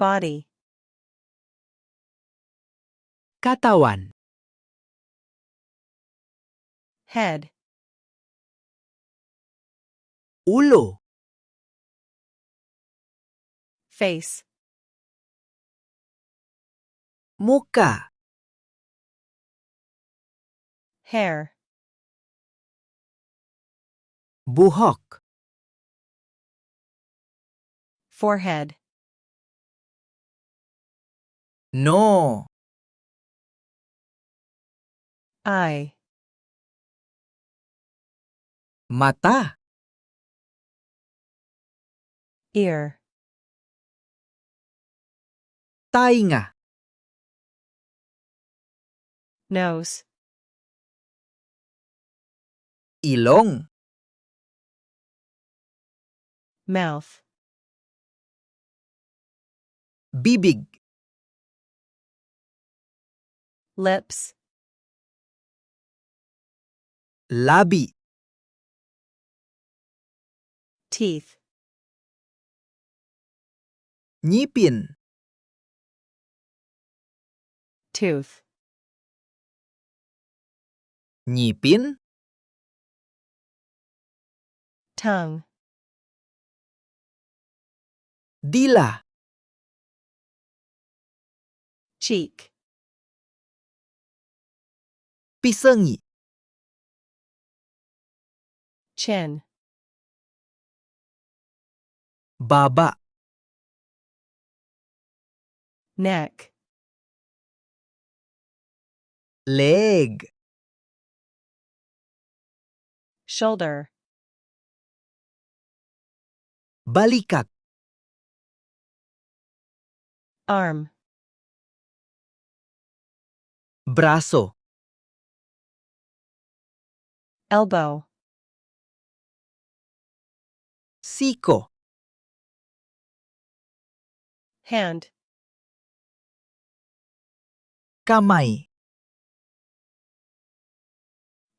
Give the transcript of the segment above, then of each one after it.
body, katawan, head, ulo, face, muka, hair, buhok, forehead, no, eye, mata, ear, tainga, nose, ilong, mouth, bibig, lips, labi, teeth, ngipin, tooth, ngipin, tongue, dila, cheek, pisangi, chin, baba, neck, leg, shoulder, balikat, arm, braso, elbow, siko, hand, kamay,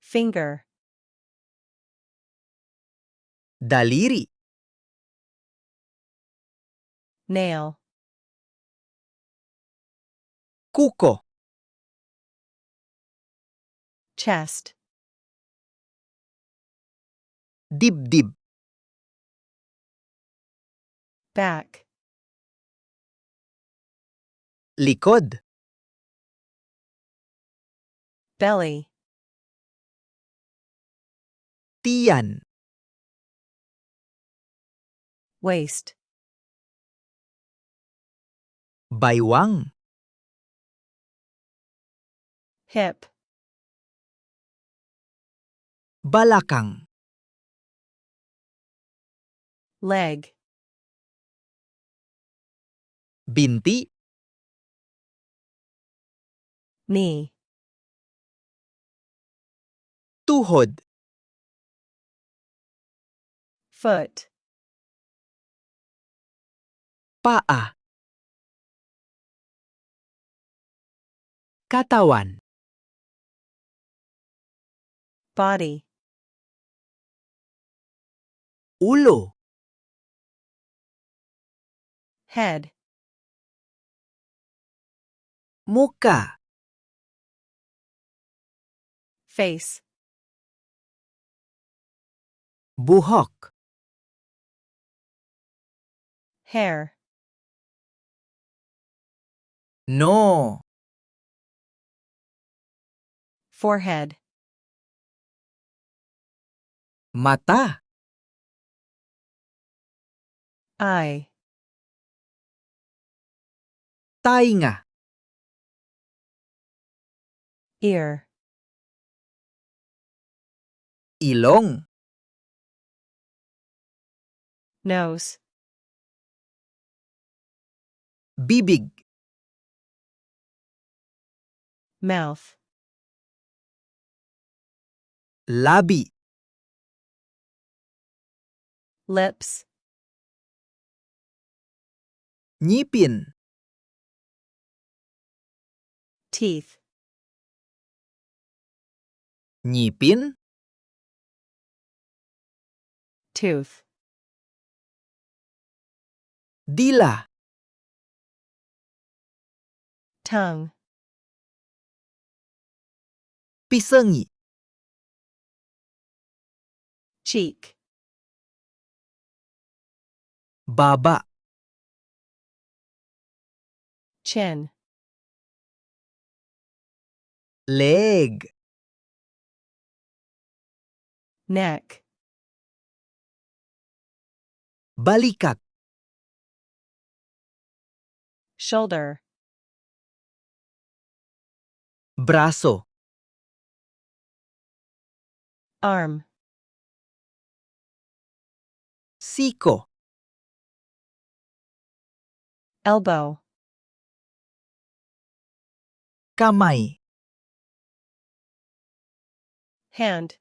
finger, daliri, nail, kuko, chest, dibdib, back, likod, belly, tiyan, waist, baywang, hip, balakang, leg, binti, knee, tuhod, foot, paa, katawan, body, ulo, head, muka, face, buhok, hair, no, forehead, mata, eye, tainga, ear, ilong, nose, bibig, mouth, labi, lips, ngipin, teeth, ngipin, tooth, dila, tongue, pisengi, cheek, baba, chin, leg, neck, balikat, shoulder, braso, arm, siko, elbow, kamay, hand,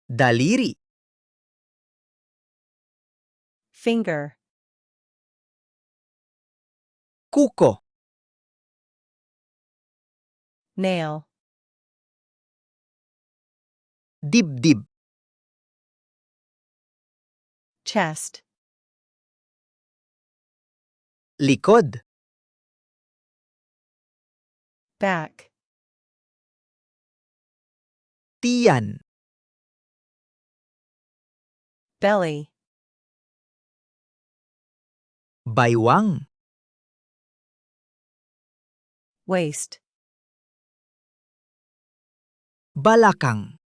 daliri, finger, kuko, nail, dibdib, chest, likod, back, tiyan, belly, baywang, waist, balakang,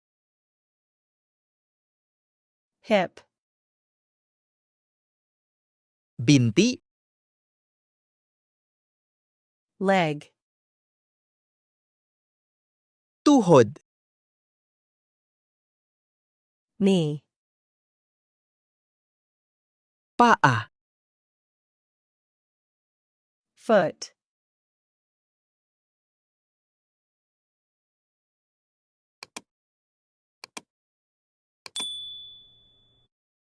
hip, binti, leg, tuhod, knee, paa, foot,